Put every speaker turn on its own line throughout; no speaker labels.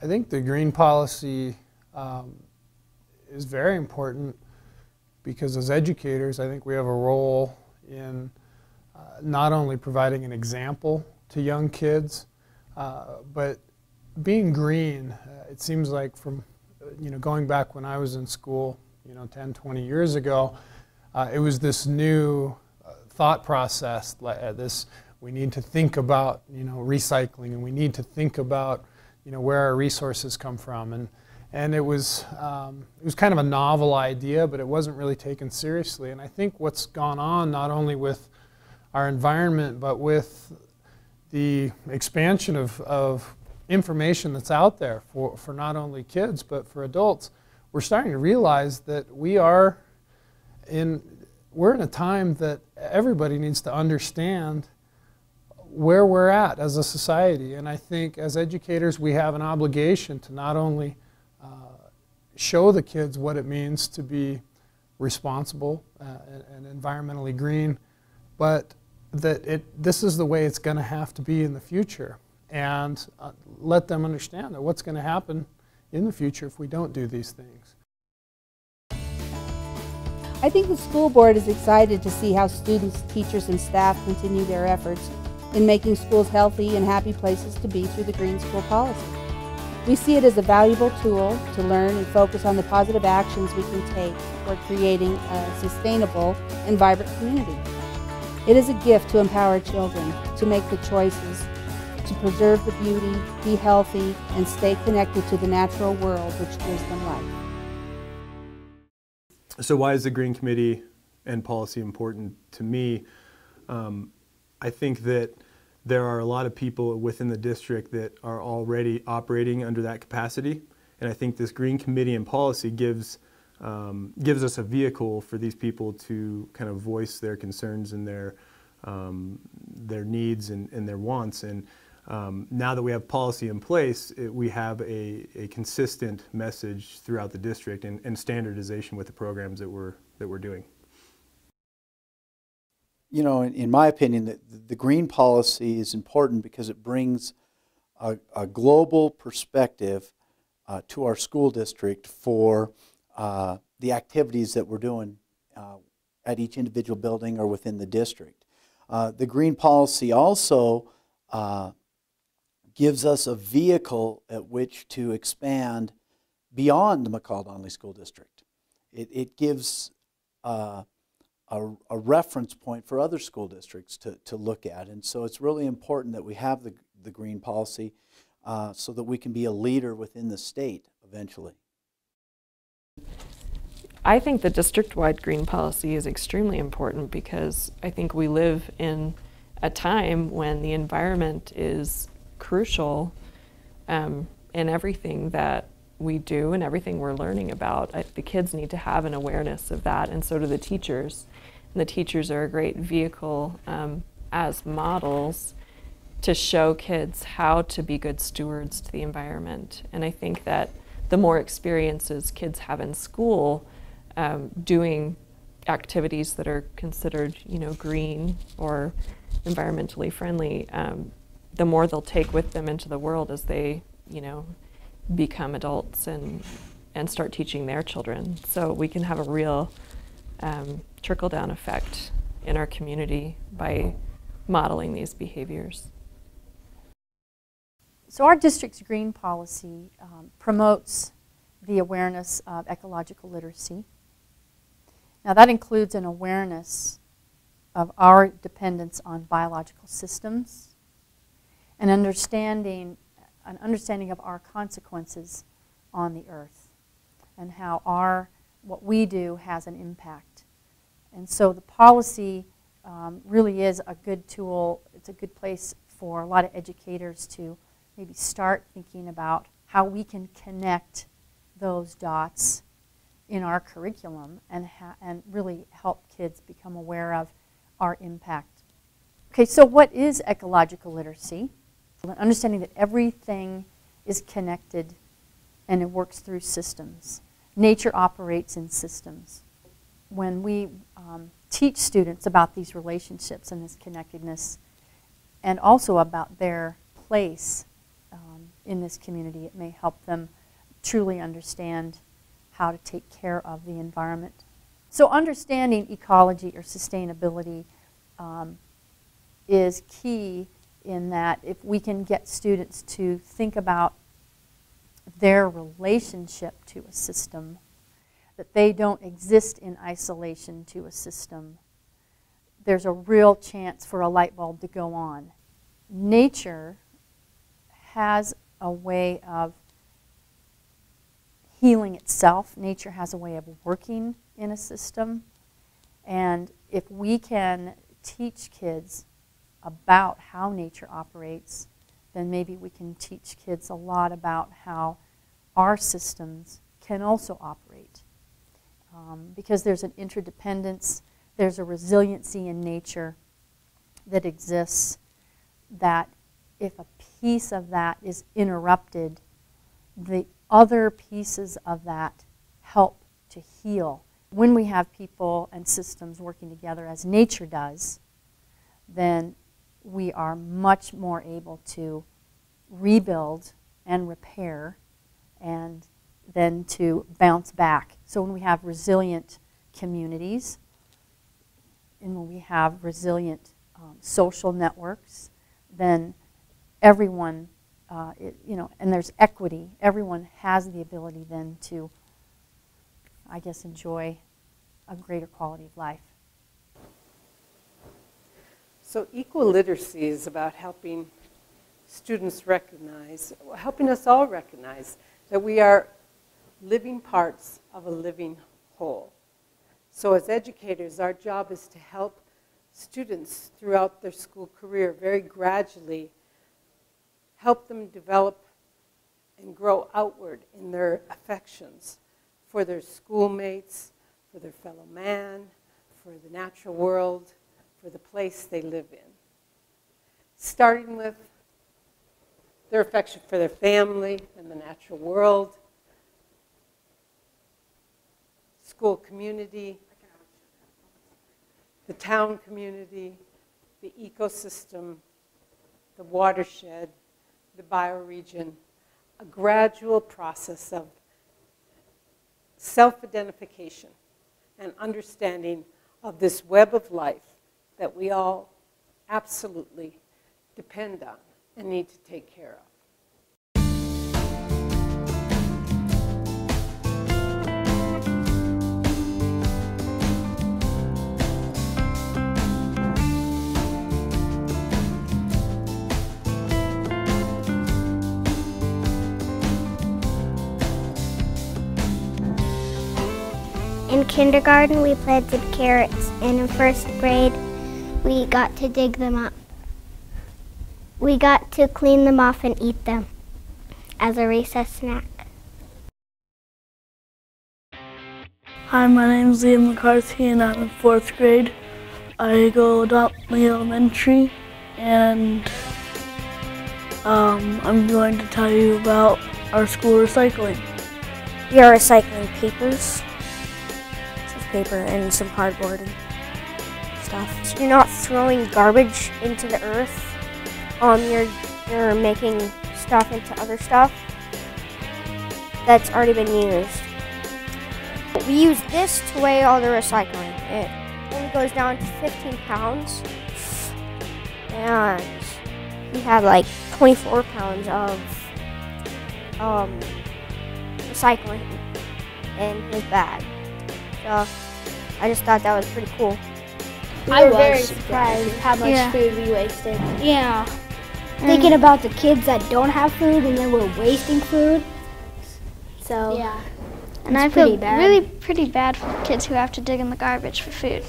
think the green policy is very important because as educators, I think we have a role in not only providing an example to young kids, but being green. It seems like from going back when I was in school, 10, 20 years ago, it was this new thought process. We need to think about recycling, and we need to think about where our resources come from, and it was kind of a novel idea, but it wasn't really taken seriously. And I think what's gone on not only with our environment, but with the expansion of information that's out there for not only kids but for adults, we're starting to realize that we're in a time that everybody needs to understand where we're at as a society. And I think as educators we have an obligation to not only show the kids what it means to be responsible and environmentally green, but that this is the way it's going to have to be in the future, and let them understand that what's going to happen in the future if we don't do these things.
I think the school board is excited to see how students, teachers, and staff continue their efforts in making schools healthy and happy places to be through the Green School Policy. We see it as a valuable tool to learn and focus on the positive actions we can take toward creating a sustainable and vibrant community. It is a gift to empower children to make the choices to preserve the beauty, be healthy, and stay connected to the natural world which gives them life.
So why is the Green Committee and policy important to me? I think that there are a lot of people within the district that are already operating under that capacity, and I think this Green Committee and policy gives us a vehicle for these people to kind of voice their concerns and their needs and their wants. And now that we have policy in place, we have a consistent message throughout the district and standardization with the programs that we're doing.
In my opinion, the green policy is important because it brings a global perspective to our school district for the activities that we're doing at each individual building or within the district. The green policy also gives us a vehicle at which to expand beyond the McCall-Donnelly School District. It gives a reference point for other school districts to look at, and so it's really important that we have the green policy so that we can be a leader within the state eventually.
I think the district-wide green policy is extremely important because I think we live in a time when the environment is crucial in everything that we do and everything we're learning about. The kids need to have an awareness of that, and so do the teachers. And the teachers are a great vehicle as models to show kids how to be good stewards to the environment. And I think that the more experiences kids have in school doing activities that are considered, green or environmentally friendly, the more they'll take with them into the world as they, become adults and start teaching their children. So we can have a real trickle-down effect in our community by modeling these behaviors.
So our district's green policy promotes the awareness of ecological literacy. Now that includes an awareness of our dependence on biological systems, an understanding of our consequences on the earth, and how what we do has an impact. And so the policy really is a good tool. It's a good place for a lot of educators to maybe start thinking about how we can connect those dots in our curriculum and really help kids become aware of our impact. Okay, so what is ecological literacy? An understanding that everything is connected and it works through systems. Nature operates in systems. When we teach students about these relationships and this connectedness, and also about their place in this community. It may help them truly understand how to take care of the environment. So understanding ecology or sustainability is key in that if we can get students to think about their relationship to a system, that they don't exist in isolation to a system, there's a real chance for a light bulb to go on. Nature has a way of healing itself. Nature has a way of working in a system. And if we can teach kids about how nature operates, then maybe we can teach kids a lot about how our systems can also operate. Because there's an interdependence, there's a resiliency in nature that exists, that if a piece of that is interrupted, the other pieces of that help to heal. When we have people and systems working together as nature does, then we are much more able to rebuild and repair and then to bounce back. So when we have resilient communities and when we have resilient social networks, then everyone, and there's equity, everyone has the ability then to, I guess, enjoy a greater quality of life.
So equal literacy is about helping students recognize, helping us all recognize that we are living parts of a living whole. So as educators, our job is to help students throughout their school career very gradually help them develop and grow outward in their affections for their schoolmates, for their fellow man, for the natural world, for the place they live in. Starting with their affection for their family and the natural world, school community, the town community, the ecosystem, the watershed, the bioregion, a gradual process of self-identification and understanding of this web of life that we all absolutely depend on and need to take care of.
In kindergarten, we planted carrots, and in first grade, we got to dig them up. We got to clean them off and eat them as a recess snack.
Hi, my name is Liam McCarthy, and I'm in 4th grade. I go Donnelly Elementary, and I'm going to tell you about our school recycling.
We are recycling papers, paper and some cardboard and stuff. So you're not throwing garbage into the earth. You're making stuff into other stuff that's already been used. We use this to weigh all the recycling. It only goes down to 15 pounds. And we had like 24 pounds of recycling in his bag. So I just thought that was pretty cool.
I was very surprised how much food we wasted.
Yeah. Thinking about the kids that don't have food and then we're wasting food. So
yeah. And I feel really pretty bad for kids who have to dig in the garbage for food.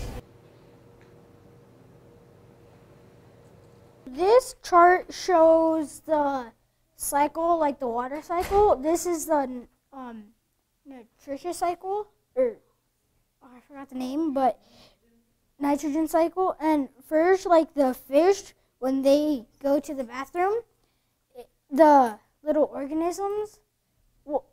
This chart shows the cycle, like the water cycle. This is the nutrition cycle, or I forgot the name, but nitrogen cycle. And first, like the fish, when they go to the bathroom, the little organisms will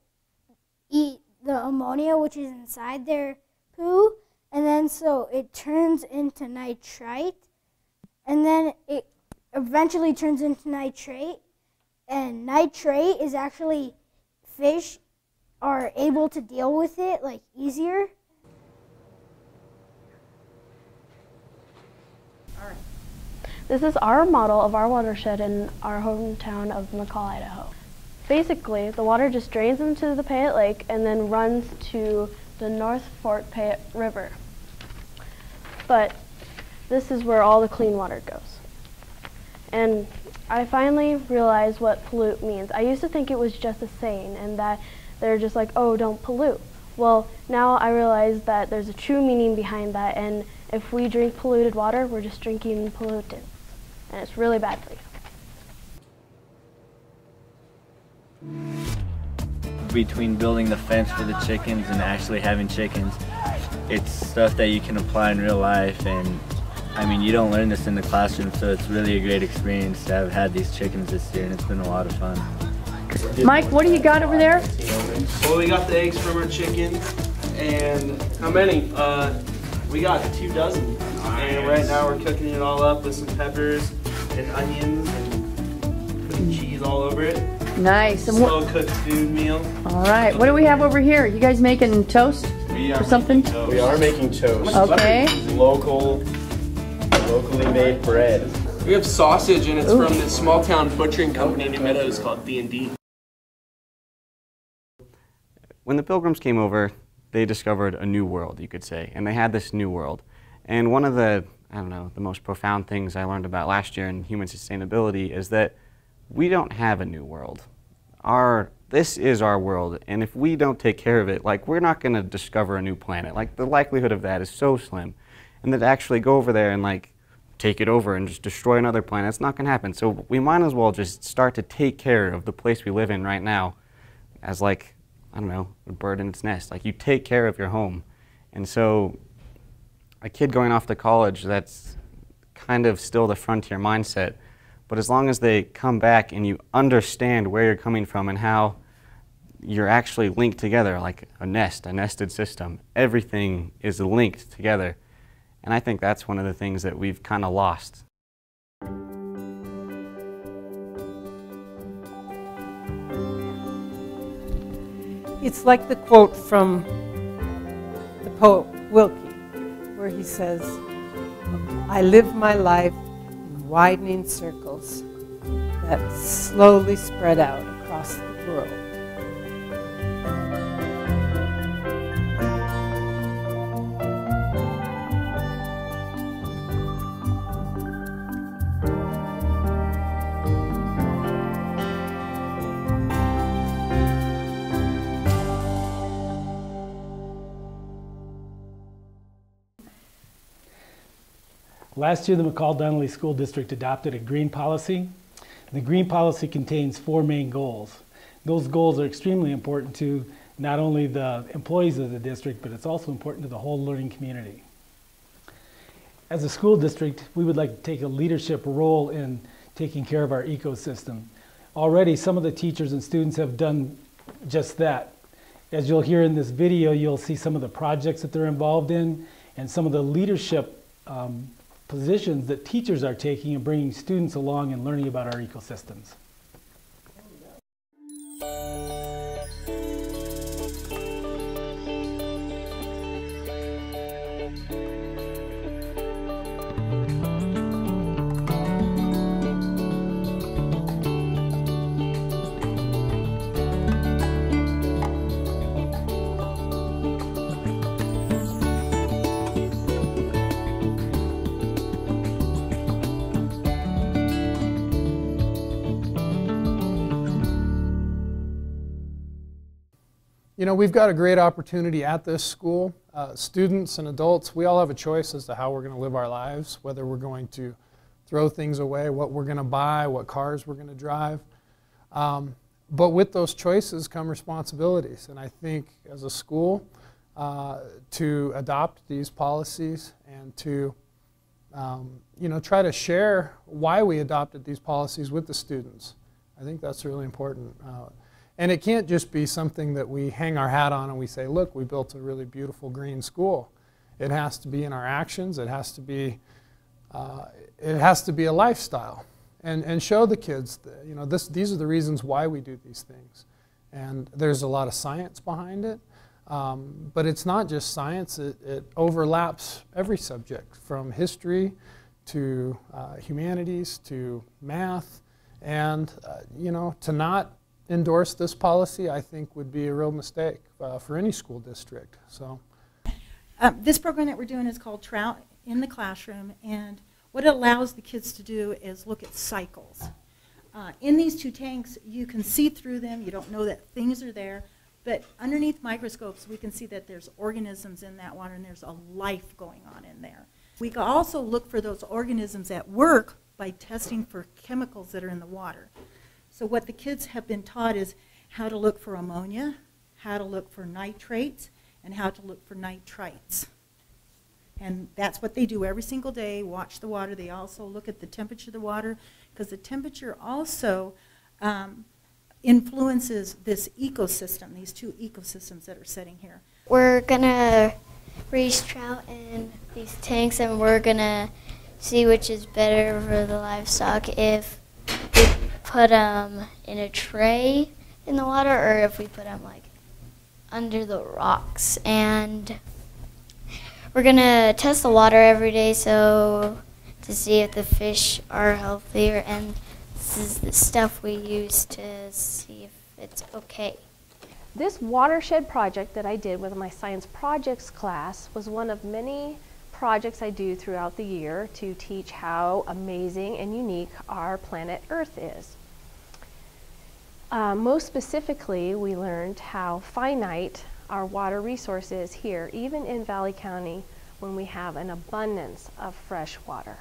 eat the ammonia, which is inside their poo, and then so it turns into nitrite, and then it eventually turns into nitrate,
And nitrate is actually fish are able to deal with it like easier.
This is our model of our watershed in our hometown of McCall, Idaho. Basically, the water just drains into the Payette Lake and then runs to the North Fort Payette River. But this is where all the clean water goes. And I finally realized what pollute means. I used to think it was just a saying and that they're just like, oh, don't pollute. Well, now I realize that there's a true meaning behind that, and if we drink polluted water, we're just drinking pollutants. And it's really bad for you.
Between building the fence for the chickens and actually having chickens, it's stuff that you can apply in real life, and I mean, you don't learn this in the classroom, so it's really a great experience to have had these chickens this year, and it's been a lot of fun.
Mike, what do you got over there?
Well, we got the eggs from our chickens, and how many? We got 2 dozen, and right now we're cooking it all up with some peppers and onions and putting cheese all over it.
Nice. And
slow cooked food meal.
All right. What do we have over here? You guys making toast or something?
We are making toast.
Okay.
Locally made bread.
We have sausage, and it's from this small town butchering company in New Meadows called D&D.
When the Pilgrims came over, they discovered a new world, you could say, and they had this new world. And one of the, I don't know, the most profound things I learned about last year in human sustainability is that we don't have a new world. This is our world, and if we don't take care of it, like, we're not going to discover a new planet. Like, the likelihood of that is so slim. And then to actually go over there and, like, take it over and just destroy another planet, it's not going to happen. So we might as well just start to take care of the place we live in right now as, like, I don't know, a bird in its nest. Like, you take care of your home. And so a kid going off to college, that's kind of still the frontier mindset. But as long as they come back and you understand where you're coming from and how you're actually linked together, like a nested system, everything is linked together. And I think that's one of the things that we've kind of lost.
It's like the quote from the poet Wilkie, where he says, I live my life in widening circles that slowly spread out across the world.
Last year, the McCall-Donnelly School District adopted a green policy. The green policy contains 4 main goals. Those goals are extremely important to not only the employees of the district, but it's also important to the whole learning community. As a school district, we would like to take a leadership role in taking care of our ecosystem. Already, some of the teachers and students have done just that. As you'll hear in this video, you'll see some of the projects that they're involved in and some of the leadership positions that teachers are taking and bringing students along and learning about our ecosystems.
You know, we've got a great opportunity at this school. Students and adults, we all have a choice as to how we're going to live our lives, whether we're going to throw things away, what we're going to buy, what cars we're going to drive. But with those choices come responsibilities. And I think as a school, to adopt these policies and to you know, try to share why we adopted these policies with the students. I think that's really important. And it can't just be something that we hang our hat on and we say, look, we built a really beautiful green school. It has to be in our actions. It has to be a lifestyle. and show the kids that, you know, these are the reasons why we do these things. And there's a lot of science behind it, but it's not just science. It overlaps every subject, from history to humanities to math. And you know, to not endorse this policy, I think, would be a real mistake for any school district. So,
this program that we're doing is called Trout in the Classroom, and what it allows the kids to do is look at cycles. In these two tanks, you can see through them. You don't know that things are there, but underneath microscopes, we can see that there's organisms in that water, and there's a life going on in there. We can also look for those organisms at work by testing for chemicals that are in the water. So what the kids have been taught is how to look for ammonia, how to look for nitrates, and how to look for nitrites. And that's what they do every single day, watch the water. They also look at the temperature of the water, because the temperature also influences this ecosystem, these two ecosystems that are sitting here.
We're gonna raise trout in these tanks, and we're gonna see which is better for the livestock, if we put them in a tray in the water or if we put them like under the rocks. And we're gonna test the water every day to see if the fish are healthier, and this is the stuff we use to see if it's okay.
This watershed project that I did with my science projects class was one of many projects I do throughout the year to teach how amazing and unique our planet Earth is. Most specifically, we learned how finite our water resource is here, even in Valley County, when we have an abundance of fresh water.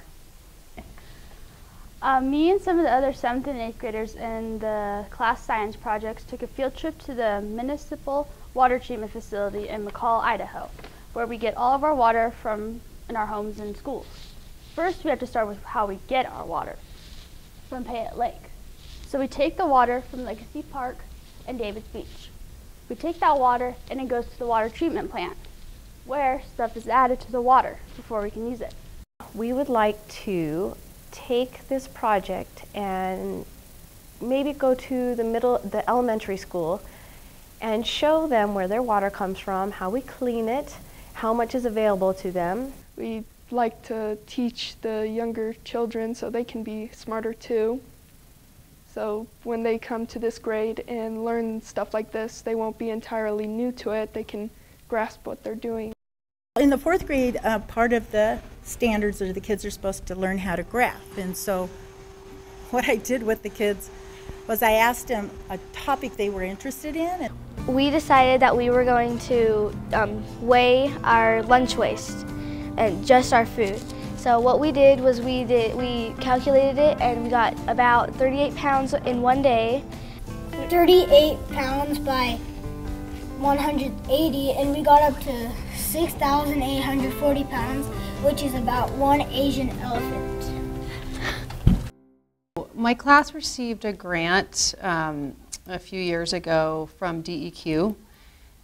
Me and some of the other 7th and 8th graders in the class science projects took a field trip to the municipal water treatment facility in McCall, Idaho, where we get all of our water from in our homes and schools. First, we have to start with how we get our water from Payette Lake. So we take the water from Legacy Park and Davis Beach. We take that water and it goes to the water treatment plant, where stuff is added to the water before we can use it.
We would like to take this project and maybe go to the elementary school and show them where their water comes from, how we clean it, how much is available to them.
We like to teach the younger children so they can be smarter too. So when they come to this grade and learn stuff like this, they won't be entirely new to it. They can grasp what they're doing.
In the 4th grade, part of the standards are the kids are supposed to learn how to graph. And so what I did with the kids was I asked them a topic they were interested in.
We decided that we were going to weigh our lunch waste and just our food. So what we did was we calculated it, and we got about 38 pounds in one day.
38 pounds by 180, and we got up to 6,840 pounds, which is about one Asian elephant.
My class received a grant a few years ago from DEQ,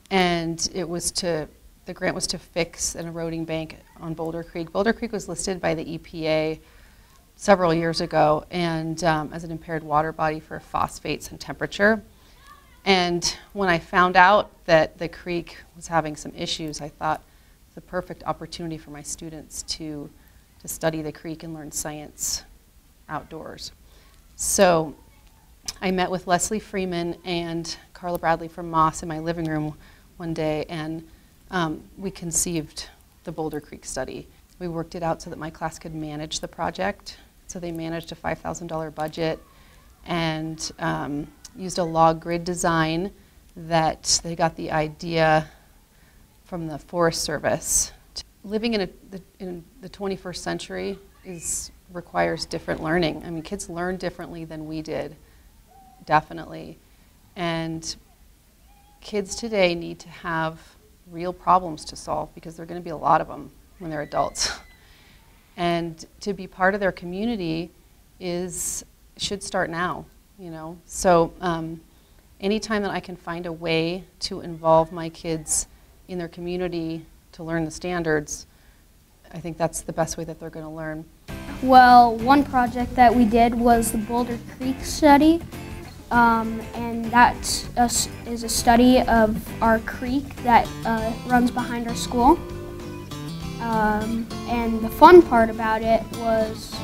and the grant was to fix an eroding bank on Boulder Creek. Boulder Creek was listed by the EPA several years ago and as an impaired water body for phosphates and temperature. And when I found out that the creek was having some issues, I thought it's a perfect opportunity for my students to study the creek and learn science outdoors. So I met with Leslie Freeman and Carla Bradley from Moss in my living room one day, and we conceived the Boulder Creek study. We worked it out so that my class could manage the project. So they managed a $5,000 budget and used a log grid design that they got the idea from the Forest Service. Living in the 21st century requires different learning. I mean, kids learn differently than we did, definitely. And kids today need to have real problems to solve, because there are going to be a lot of them when they're adults. And to be part of their community should start now, you know. So anytime that I can find a way to involve my kids in their community to learn the standards, I think that's the best way that they're going to learn.
Well, one project that we did was the Boulder Creek study, and that is a study of our creek that runs behind our school. And the fun part about it was,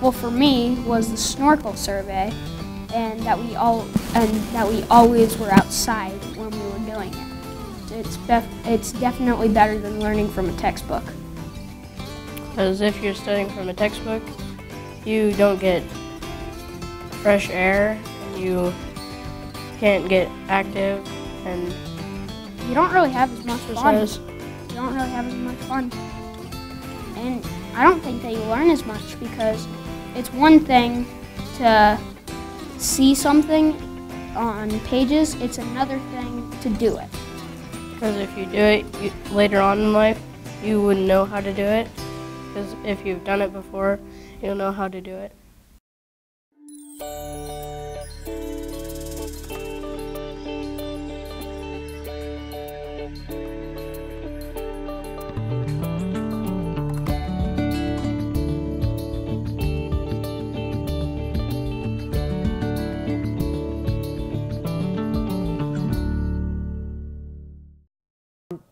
well, for me, was the snorkel survey, and that we always were outside when we were doing it. It's definitely better than learning from a textbook.
Because if you're studying from a textbook, you don't get fresh air, and you can't get active, and
you don't really have as much fun.
exercise.
You don't really have as much fun. And I don't think that you learn as much, because it's one thing to see something on pages, it's another thing to do it.
Because if you do it later on in life, you wouldn't know how to do it. Because if you've done it before, you'll know how to do it.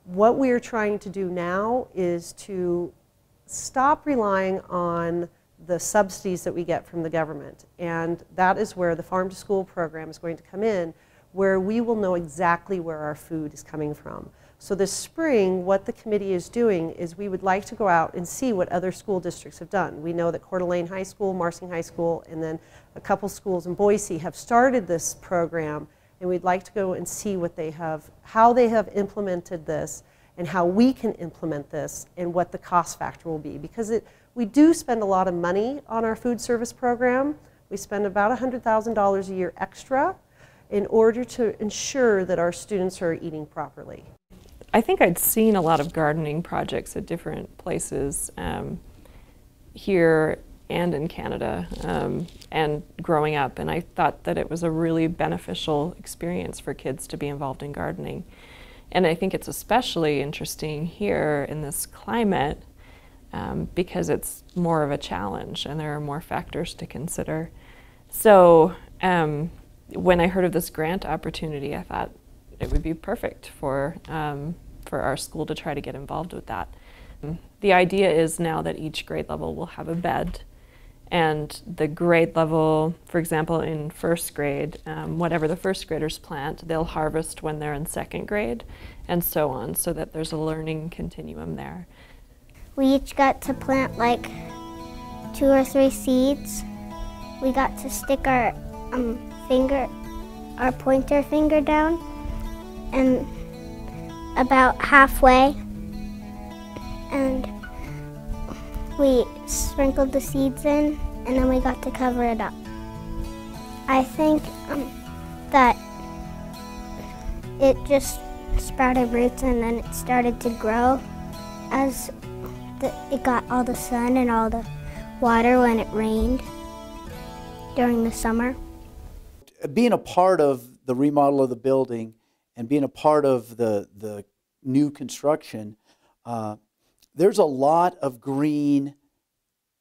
What we are trying to do now is to stop relying on the subsidies that we get from the government. And that is where the Farm to School program is going to come in, where we will know exactly where our food is coming from. So this spring, what the committee is doing is we would like to go out and see what other school districts have done. We know that Coeur d'Alene High School, Marsing High School, and then a couple schools in Boise have started this program, and we'd like to go and see what they have, how they have implemented this, and how we can implement this, and what the cost factor will be. Because we do spend a lot of money on our food service program. We spend about $100,000 a year extra in order to ensure that our students are eating properly.
I think I'd seen a lot of gardening projects at different places here and in Canada and growing up, and I thought that it was a really beneficial experience for kids to be involved in gardening. And I think it's especially interesting here in this climate because it's more of a challenge and there are more factors to consider. So when I heard of this grant opportunity, I thought it would be perfect for our school to try to get involved with that. The idea is now that each grade level will have a bed, and the grade level, for example, in first grade, whatever the first graders plant, they'll harvest when they're in second grade, and so on, so that there's a learning continuum there.
We each got to plant like 2 or 3 seeds. We got to stick our pointer finger down, and about halfway, and we sprinkled the seeds in, and then we got to cover it up. I think that it just sprouted roots, and then it started to grow as it got all the sun and all the water when it rained during the summer.
Being a part of the remodel of the building and being a part of the new construction, there's a lot of green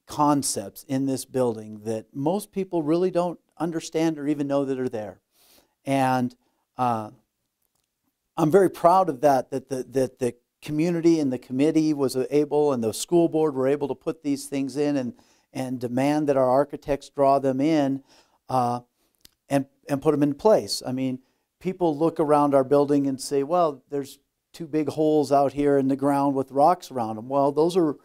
concepts in this building that most people really don't understand or even know that are there. And I'm very proud of that the community and the committee was able, and the school board were able to put these things in and demand that our architects draw them in and put them in place. I mean, people look around our building and say, well, there's 2 big holes out here in the ground with rocks around them. Well, those are,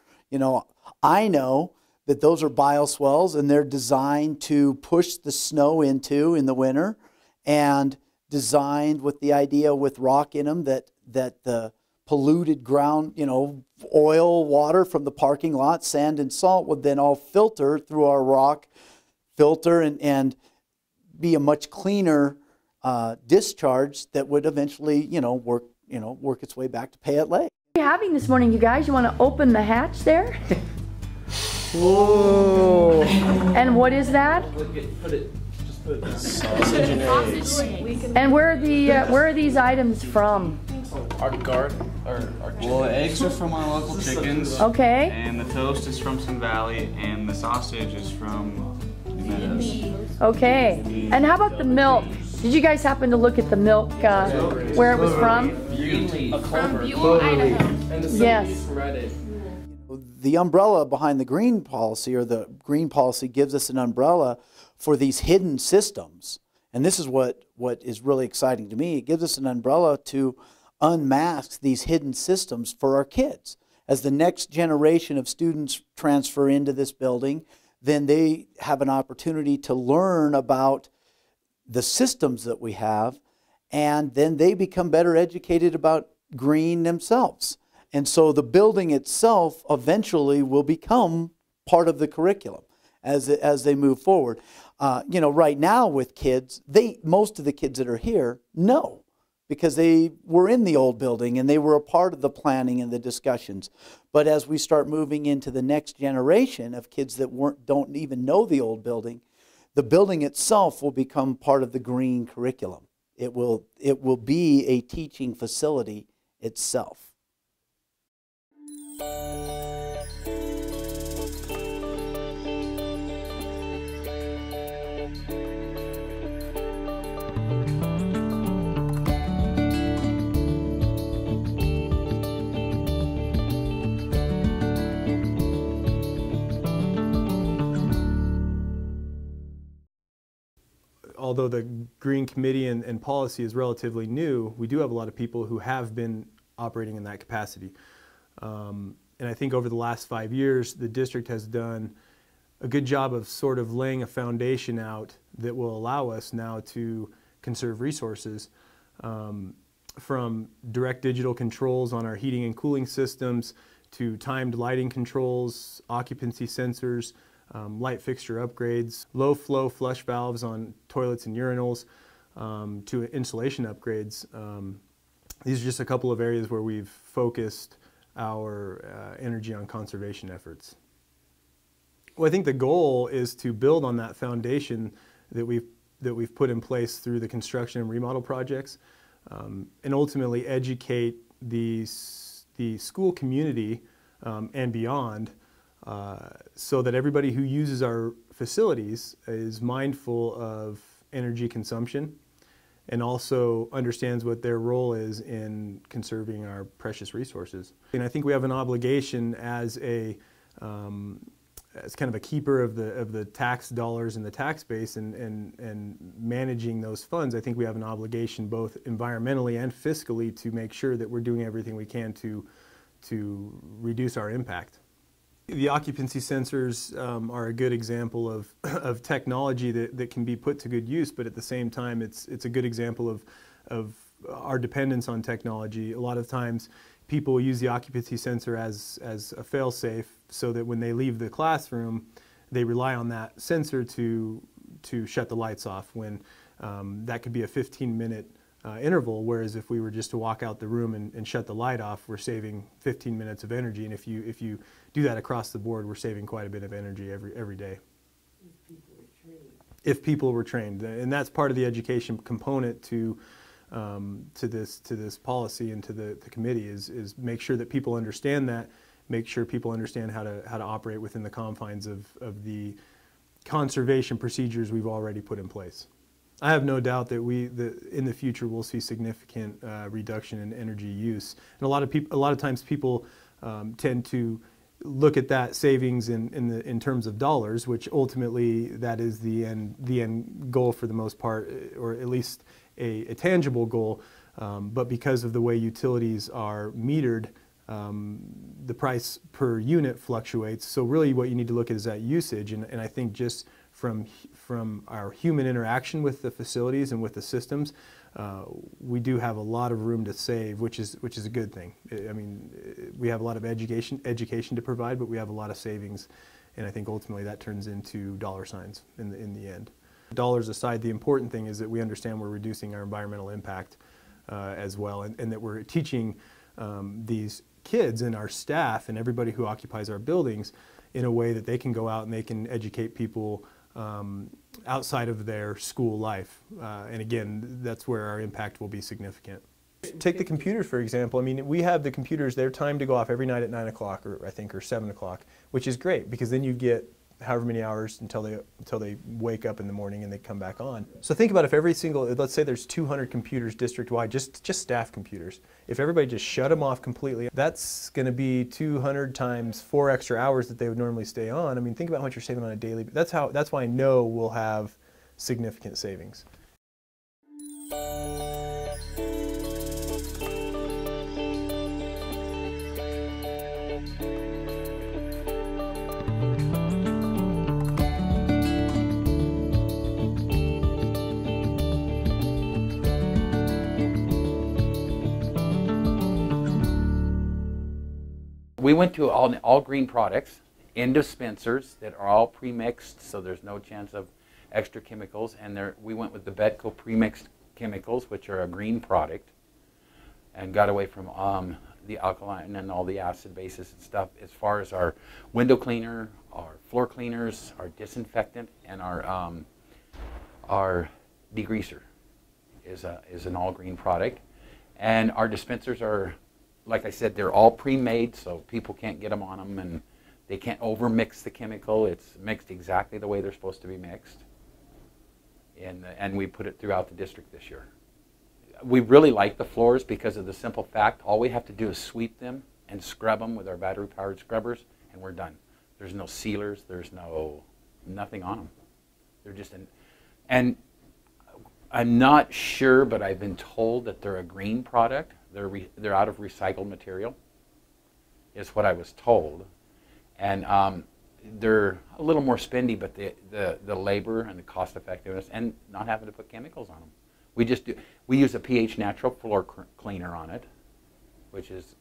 I know that those are bioswales, and they're designed to push the snow into in the winter, and designed with the idea with rock in them that the polluted ground, oil, water from the parking lot, sand and salt would then all filter through our rock filter and be a much cleaner discharge that would eventually, work its way back to Payette Lake.
What are you having this morning, you guys? You want to open the hatch there? Whoa! And what is that?
Sausage and eggs.
And where are these items from?
Our garden.
Well, the eggs are from our local chickens.
Okay.
And the toast is from Sun Valley, and the sausage is from New Meadows.
Okay. And how about the milk? Did you guys happen to look at the milk, where it was from?
From
Buell, Idaho. Yes.
The umbrella behind the green policy, or the green policy, gives us an umbrella for these hidden systems. And this is what is really exciting to me. It gives us an umbrella to unmask these hidden systems for our kids. As the next generation of students transfer into this building, then they have an opportunity to learn about the systems that we have, and then they become better educated about green themselves. And so the building itself eventually will become part of the curriculum as they move forward. You know, right now with kids, most of the kids that are here know, because they were in the old building and they were a part of the planning and the discussions. But as we start moving into the next generation of kids that don't even know the old building, the building itself will become part of the green curriculum. It will be a teaching facility itself.
Although the Green Committee and policy is relatively new, we do have a lot of people who have been operating in that capacity. And I think over the last 5 years, the district has done a good job of sort of laying a foundation out that will allow us now to conserve resources, from direct digital controls on our heating and cooling systems to timed lighting controls, occupancy sensors, light fixture upgrades, low flow flush valves on toilets and urinals, to insulation upgrades. These are just a couple of areas where we've focused our energy on conservation efforts. Well, I think the goal is to build on that foundation that we've put in place through the construction and remodel projects, and ultimately educate the school community and beyond, so that everybody who uses our facilities is mindful of energy consumption and also understands what their role is in conserving our precious resources. And I think we have an obligation as kind of a keeper of the tax dollars and the tax base and managing those funds. I think we have an obligation both environmentally and fiscally to make sure that we're doing everything we can to reduce our impact. The occupancy sensors are a good example of technology that can be put to good use, but at the same time it's a good example of our dependence on technology. A lot of times people use the occupancy sensor as a fail-safe so that when they leave the classroom they rely on that sensor to shut the lights off when that could be a 15-minute interval, whereas if we were just to walk out the room and shut the light off, we're saving 15 minutes of energy. And if you do that across the board, we're saving quite a bit of energy every day. If people were trained. And that's part of the education component to this policy and to the committee is make sure that people understand that, make sure people understand how to operate within the confines of the conservation procedures we've already put in place. I have no doubt that in the future we'll see significant reduction in energy use, and a lot of times people tend to look at that savings in terms of dollars, which ultimately that is the end goal for the most part, or at least a tangible goal. But because of the way utilities are metered, the price per unit fluctuates. So really, what you need to look at is that usage, and I think just from our human interaction with the facilities and with the systems, we do have a lot of room to save, which is a good thing. I mean, we have a lot of education to provide, but we have a lot of savings, and I think ultimately that turns into dollar signs in the end. Dollars aside, the important thing is that we understand we're reducing our environmental impact as well, and that we're teaching these kids and our staff and everybody who occupies our buildings in a way that they can go out and they can educate people outside of their school life. And again, that's where our impact will be significant. Take the computers, for example. I mean, we have the computers, they're timed to go off every night at 9 o'clock, or I think, or 7 o'clock, which is great, because then you get however many hours until they wake up in the morning and they come back on. So think about if every single, let's say there's 200 computers district-wide, just staff computers. If everybody just shut them off completely, that's going to be 200 times 4 extra hours that they would normally stay on. I mean, think about how much you're saving on a daily. That's why I know we'll have significant savings.
We went to all green products in dispensers that are all pre-mixed, so there's no chance of extra chemicals. And we went with the Betco pre-mixed chemicals, which are a green product, and got away from the alkaline and all the acid bases and stuff. As far as our window cleaner, our floor cleaners, our disinfectant, and our degreaser is an all green product. And our dispensers are, like I said, they're all pre-made, so people can't get them on them, and they can't over-mix the chemical. It's mixed exactly the way they're supposed to be mixed. And we put it throughout the district this year. We really like the floors because of the simple fact, all we have to do is sweep them and scrub them with our battery-powered scrubbers, and we're done. There's no sealers, there's nothing on them. They're just and I'm not sure, but I've been told that they're a green product. They're out of recycled material, is what I was told. And they're a little more spendy, but the labor and the cost effectiveness, and not having to put chemicals on them. We use a pH natural floor cleaner on it, which is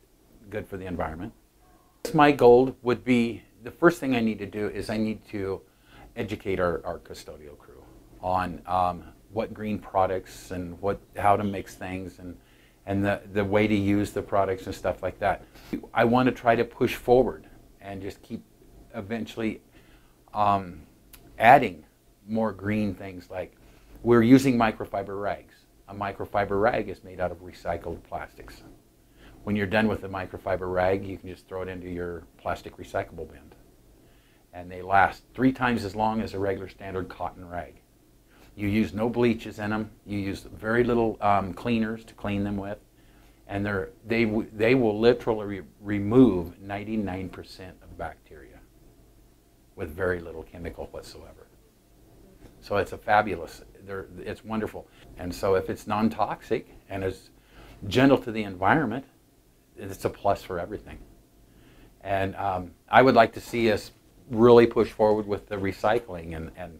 good for the environment. My goal would be, the first thing I need to do is I need to educate our custodial crew on what green products and how to mix things, and the way to use the products and stuff like that. I want to try to push forward and just keep eventually adding more green things, like we're using microfiber rags. A microfiber rag is made out of recycled plastics. When you're done with the microfiber rag, you can just throw it into your plastic recyclable bin. And they last 3 times as long as a regular standard cotton rag. You use no bleaches in them. You use very little cleaners to clean them with, and they will literally remove 99% of bacteria with very little chemical whatsoever. So it's it's wonderful. And so if it's non-toxic and is gentle to the environment, it's a plus for everything. And I would like to see us really push forward with the recycling and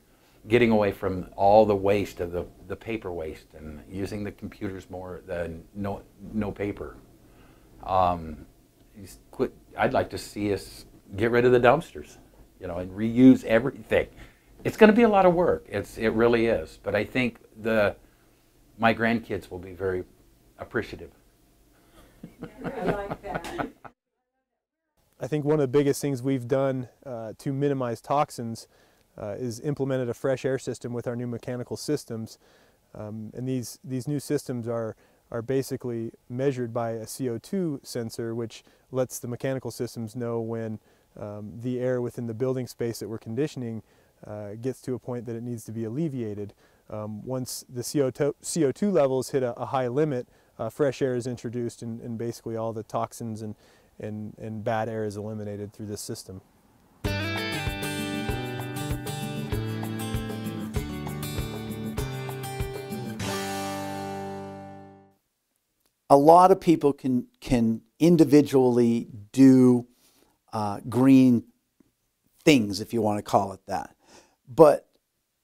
getting away from all the waste of the paper waste, and using the computers more than no paper. I'd like to see us get rid of the dumpsters, and reuse everything. It's going to be a lot of work. It really is. But I think my grandkids will be very appreciative.
I like that.
I think one of the biggest things we've done to minimize toxins is implemented a fresh air system with our new mechanical systems. And these new systems are basically measured by a CO2 sensor, which lets the mechanical systems know when the air within the building space that we're conditioning gets to a point that it needs to be alleviated. Once the CO2 levels hit a high limit, fresh air is introduced, and basically all the toxins and bad air is eliminated through this system.
A lot of people can individually do green things, if you want to call it that. But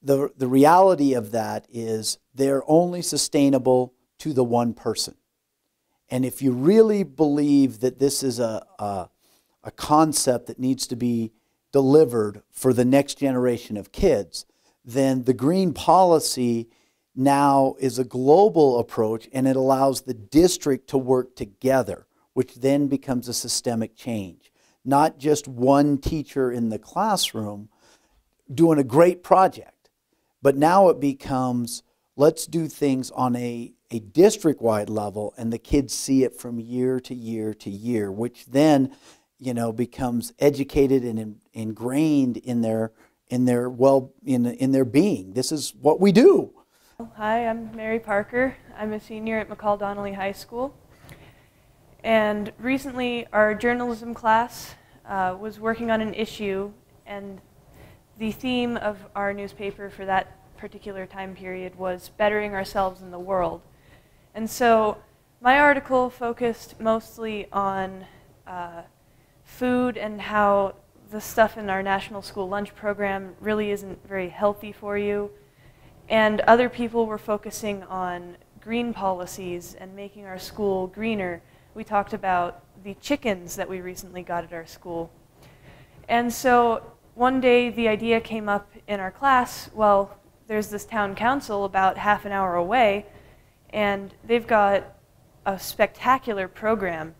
the reality of that is they're only sustainable to the one person. And if you really believe that this is a concept that needs to be delivered for the next generation of kids, then the green policy now is a global approach, and it allows the district to work together, which then becomes a systemic change. Not just one teacher in the classroom doing a great project, but now it becomes let's do things on a district-wide level, and the kids see it from year to year to year, which then, you know, becomes educated and ingrained in their being. This is what we do.
Hi, I'm Mary Parker. I'm a senior at McCall-Donnelly High School. And recently our journalism class was working on an issue, and the theme of our newspaper for that particular time period was bettering ourselves in the world. And so my article focused mostly on food and how the stuff in our national school lunch program really isn't very healthy for you. And other people were focusing on green policies and making our school greener. We talked about the chickens that we recently got at our school. And so one day the idea came up in our class, well, there's this town council about half an hour away, and they've got a spectacular program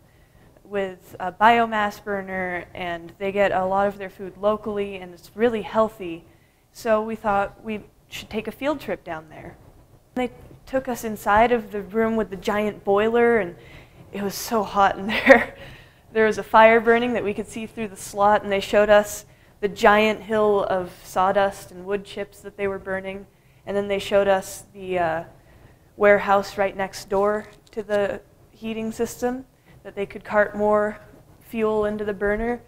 with a biomass burner, and they get a lot of their food locally, and it's really healthy. So we thought we should take a field trip down there. They took us inside of the room with the giant boiler, and it was so hot in there. There was a fire burning that we could see through the slot, and they showed us the giant hill of sawdust and wood chips that they were burning. And then they showed us the warehouse right next door to the heating system, that they could cart more fuel into the burner.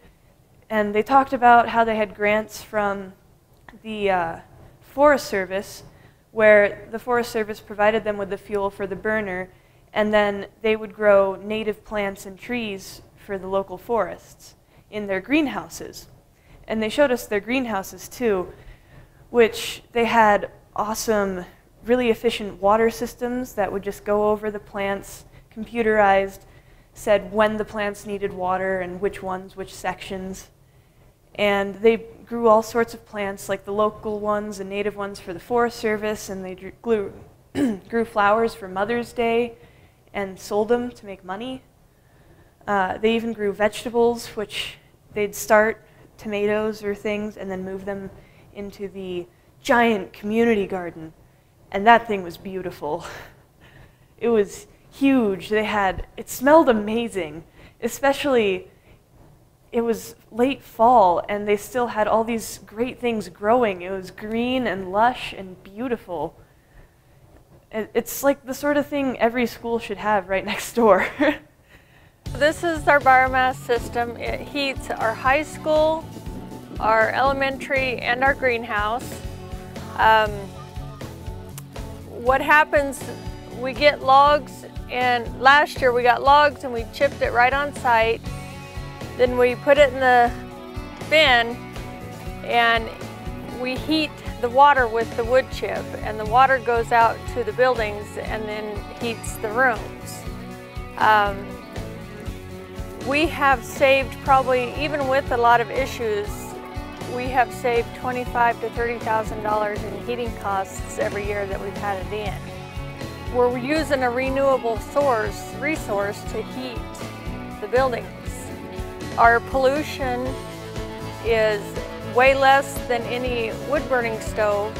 And they talked about how they had grants from the Forest Service, where the Forest Service provided them with the fuel for the burner, and then they would grow native plants and trees for the local forests in their greenhouses. And they showed us their greenhouses too, which they had awesome, really efficient water systems that would just go over the plants, computerized, said when the plants needed water and which ones, which sections. And they grew all sorts of plants, like the local ones and native ones for the Forest Service, and they grew flowers for Mother's Day and sold them to make money. They even grew vegetables, which they'd start tomatoes or things and then move them into the giant community garden. And that thing was beautiful. It was huge. It smelled amazing, especially it was late fall and they still had all these great things growing. It was green and lush and beautiful. It's like the sort of thing every school should have right next door.
This is our biomass system. It heats our high school, our elementary, and our greenhouse. What happens, we get logs, and last year we got logs and we chipped it right on site. Then we put it in the bin and we heat the water with the wood chip, and the water goes out to the buildings and then heats the rooms. We have saved probably, even with a lot of issues, we have saved $25,000 to $30,000 in heating costs every year that we've had it in. We're using a renewable resource to heat the buildings. Our pollution is way less than any wood-burning stove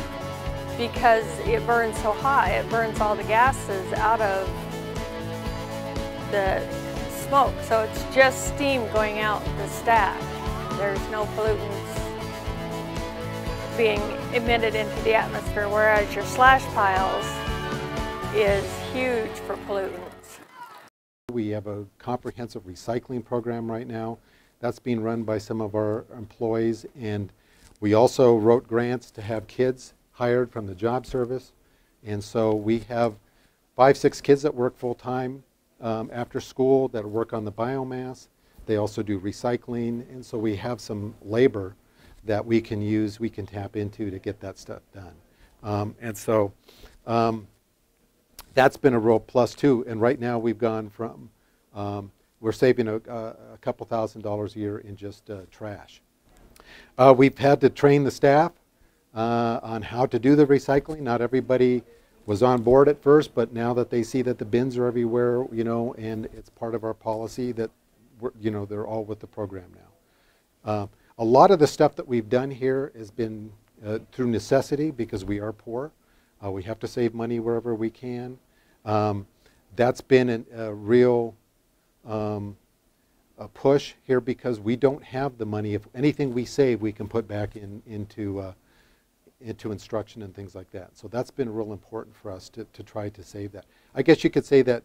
because it burns so high. It burns all the gases out of the smoke, so it's just steam going out the stack. There's no pollutants being emitted into the atmosphere, whereas your slash piles is huge for pollutants.
We have a comprehensive recycling program right now. That's being run by some of our employees, and we also wrote grants to have kids hired from the job service. And so we have 5, 6 kids that work full-time after school that work on the biomass. They also do recycling, and so we have some labor that we can use, we can tap into to get that stuff done. And so that's been a real plus too. And right now we've gone from, we're saving a couple $1,000s a year in just trash. We've had to train the staff on how to do the recycling. Not everybody was on board at first, but now that they see that the bins are everywhere, you know, and it's part of our policy that, you know, they're all with the program now. A lot of the stuff that we've done here has been through necessity because we are poor. We have to save money wherever we can. That's been a real a push here because we don't have the money. If anything we save, we can put back into instruction and things like that. So that's been real important for us to try to save that. I guess you could say that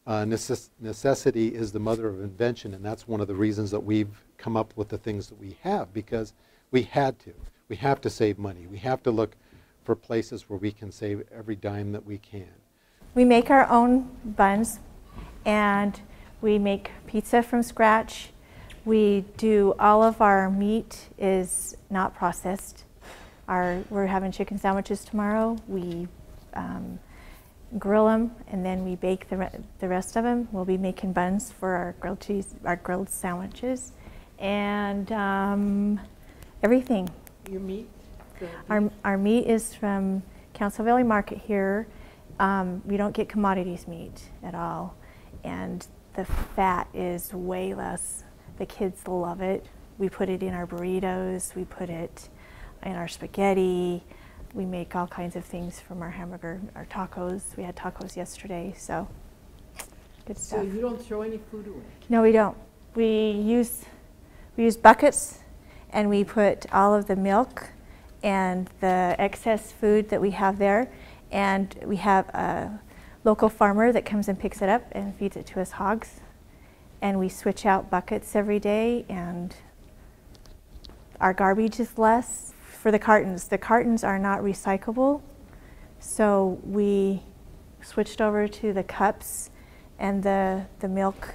necessity is the mother of invention, and that's one of the reasons that we've come up with the things that we have, because we had to. We have to save money. We have to look for places where we can save every dime that we can.
We make our own buns, and we make pizza from scratch. We do all of our meat is not processed. We're having chicken sandwiches tomorrow. We grill them, and then we bake the rest of them. We'll be making buns for our grilled sandwiches, and everything.
Your meat?
Our meat is from Council Valley Market here. We don't get commodities meat at all, and the fat is way less. The kids love it. We put it in our burritos. We put it in our spaghetti. We make all kinds of things from our hamburger, our tacos. We had tacos yesterday, so good stuff.
So you don't throw any food away?
No, we don't. We use buckets, and we put all of the milk and the excess food that we have there, and we have a local farmer that comes and picks it up and feeds it to us hogs, and we switch out buckets every day, and our garbage is less. For the cartons are not recyclable, so we switched over to the cups, and the milk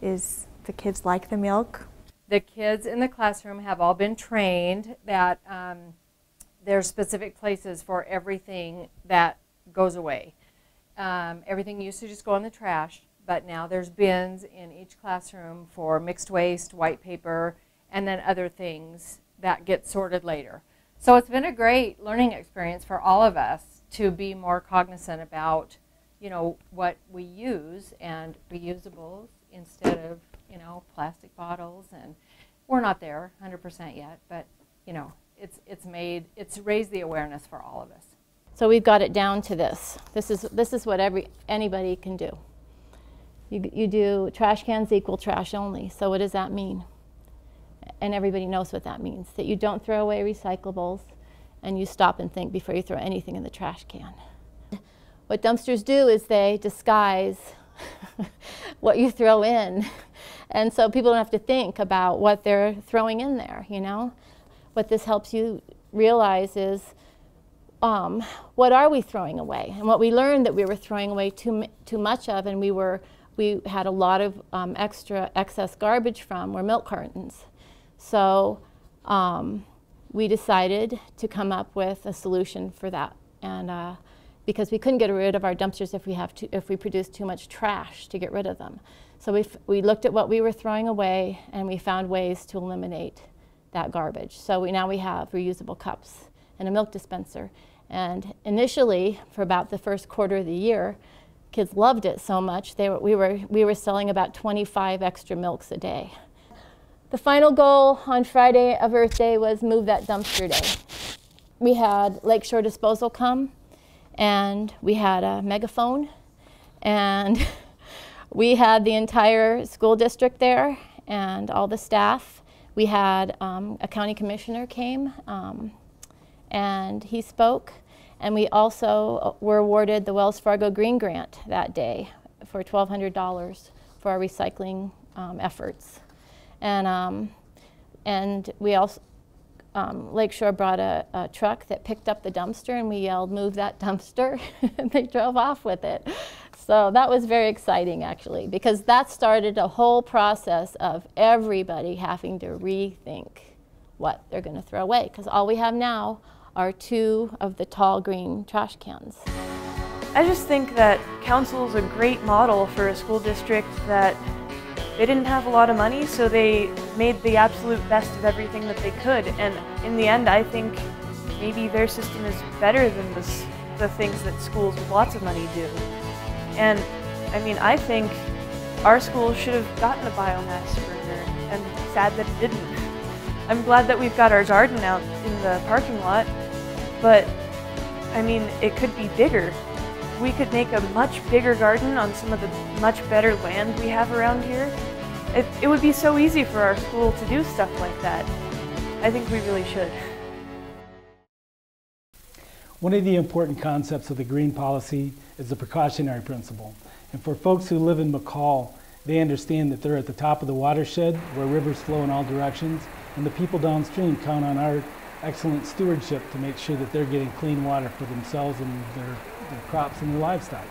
is, the kids like the milk.
The kids in the classroom have all been trained that there's specific places for everything that goes away. Everything used to just go in the trash, but now there's bins in each classroom for mixed waste, white paper, and then other things that get sorted later. So it's been a great learning experience for all of us to be more cognizant about, you know, what we use and reusables instead of, you know, plastic bottles. And we're not there 100% yet, but you know, it's raised the awareness for all of us.
So we've got it down to this. This is what anybody can do. You do trash cans equal trash only. So what does that mean? And everybody knows what that means, that you don't throw away recyclables and you stop and think before you throw anything in the trash can. What dumpsters do is they disguise what you throw in. And so people don't have to think about what they're throwing in there, you know? What this helps you realize is what are we throwing away? And what we learned that we were throwing away too much of, and we had a lot of excess garbage from, were milk cartons. So we decided to come up with a solution for that, and because we couldn't get rid of our dumpsters if we produced too much trash to get rid of them. So we looked at what we were throwing away, and we found ways to eliminate that garbage. So now we have reusable cups and a milk dispenser. And initially, for about the first quarter of the year, kids loved it so much we were selling about 25 extra milks a day. The final goal on Friday of Earth Day was move that dumpster day. We had Lakeshore Disposal come, and we had a megaphone, and we had the entire school district there and all the staff. We had a county commissioner came, and he spoke, and we also were awarded the Wells Fargo Green Grant that day for $1,200 for our recycling efforts. And we also, Lakeshore brought a truck that picked up the dumpster, and we yelled, "Move that dumpster," and they drove off with it. So that was very exciting, actually, because that started a whole process of everybody having to rethink what they're going to throw away, because all we have now are 2 of the tall green trash cans.
I just think that council is a great model for a school district that they didn't have a lot of money, so they made the absolute best of everything that they could. And in the end, I think maybe their system is better than the things that schools with lots of money do. And I mean, I think our school should have gotten a biomass burner, and sad that it didn't. I'm glad that we've got our garden out in the parking lot, but I mean, it could be bigger. We could make a much bigger garden on some of the much better land we have around here. It would be so easy for our school to do stuff like that. I think we really should.
One of the important concepts of the green policy is the precautionary principle. And for folks who live in McCall, they understand that they're at the top of the watershed where rivers flow in all directions, and the people downstream count on our excellent stewardship to make sure that they're getting clean water for themselves and their crops and their livestock.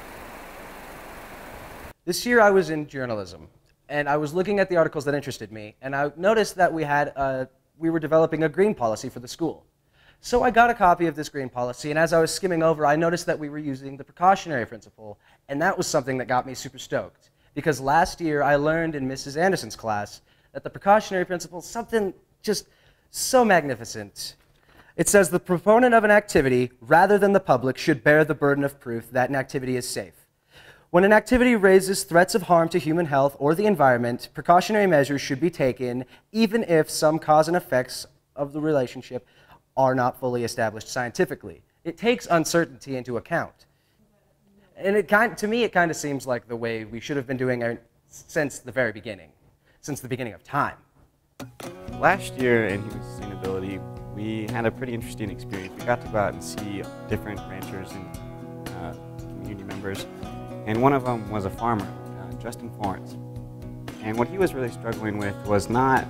This year I was in journalism, and I was looking at the articles that interested me, and I noticed that we were developing a green policy for the school. So I got a copy of this green policy, and as I was skimming over, I noticed that we were using the precautionary principle, and that was something that got me super stoked. Because last year I learned in Mrs. Anderson's class that the precautionary principle is something just so magnificent. It says the proponent of an activity, rather than the public, should bear the burden of proof that an activity is safe. When an activity raises threats of harm to human health or the environment, precautionary measures should be taken, even if some cause and effects of the relationship are not fully established scientifically. It takes uncertainty into account. And to me, it kind of seems like the way we should have been doing it since the very beginning, since the beginning of time.
Last year in human sustainability, we had a pretty interesting experience. We got to go out and see different ranchers and community members, and one of them was a farmer, Justin Florence. And what he was really struggling with was not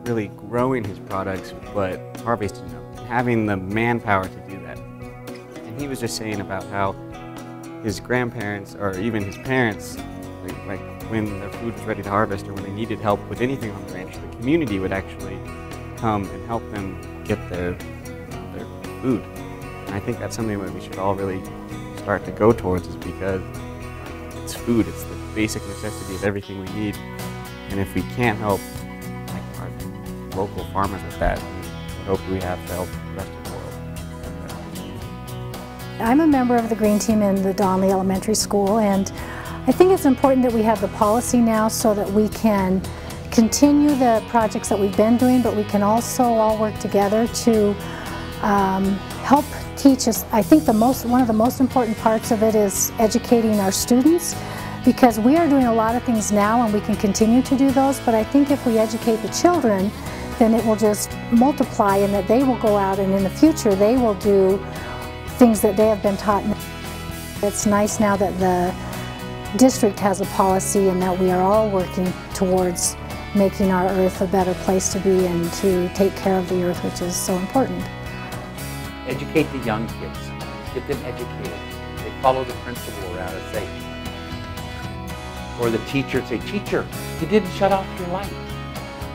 really growing his products, but harvesting them, and having the manpower to do that. And he was just saying about how his grandparents, or even his parents, like when their food was ready to harvest or when they needed help with anything on the ranch, the community would actually come and help them get their food. And I think that's something that we should all really start to go towards, is because it's food, it's the basic necessity of everything we need. And if we can't help like our local farmers with that, what hope do we have to help the rest of the world?
I'm a member of the Green Team in the Donnelly Elementary School, and I think it's important that we have the policy now so that we can continue the projects that we've been doing, but we can also all work together to help teach us. I think one of the most important parts of it is educating our students, because we are doing a lot of things now and we can continue to do those, but I think if we educate the children, then it will just multiply, and that they will go out and in the future they will do things that they have been taught. It's nice now that the district has a policy and that we are all working towards making our earth a better place to be and to take care of the earth, which is so important.
Educate the young kids. Get them educated. They follow the principal around and say, or the teacher say, teacher, you didn't shut off your light.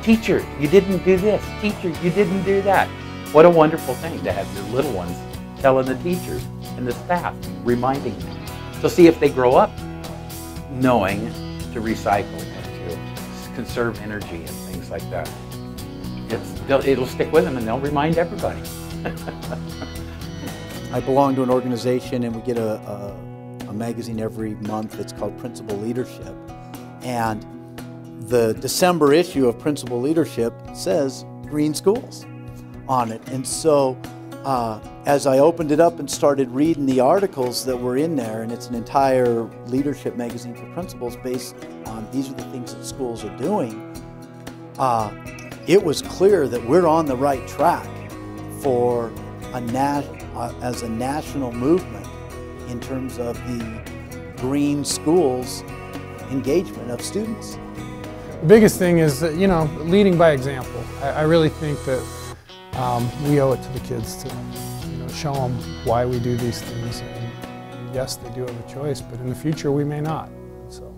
Teacher, you didn't do this. Teacher, you didn't do that. What a wonderful thing to have your little ones telling the teachers and the staff, reminding them. So see if they grow up knowing to recycle and to conserve energy and things like that. It'll stick with them and they'll remind everybody.
I belong to an organization, and we get a magazine every month that's called Principal Leadership. And the December issue of Principal Leadership says Green Schools on it. And so as I opened it up and started reading the articles that were in there, and it's an entire leadership magazine for principals based on these are the things that schools are doing, it was clear that we're on the right track for as a national movement in terms of the green schools engagement of students.
The biggest thing is that, leading by example. I really think that we owe it to the kids to show them why we do these things. And yes, they do have a choice, but in the future we may not. So.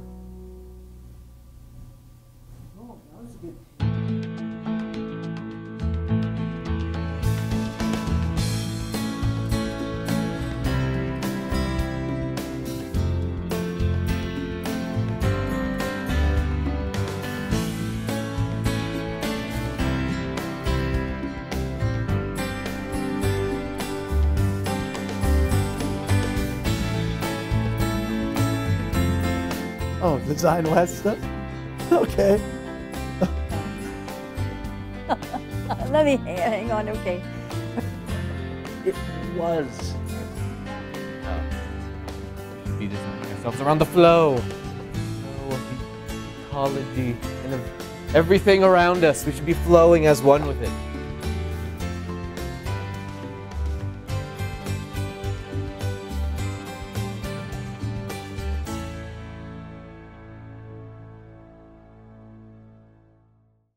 Oh, Design West stuff? Okay.
Let me hang on, okay.
It was
We should be designing ourselves around the flow of the ecology and of everything around us. We should be flowing as one with it.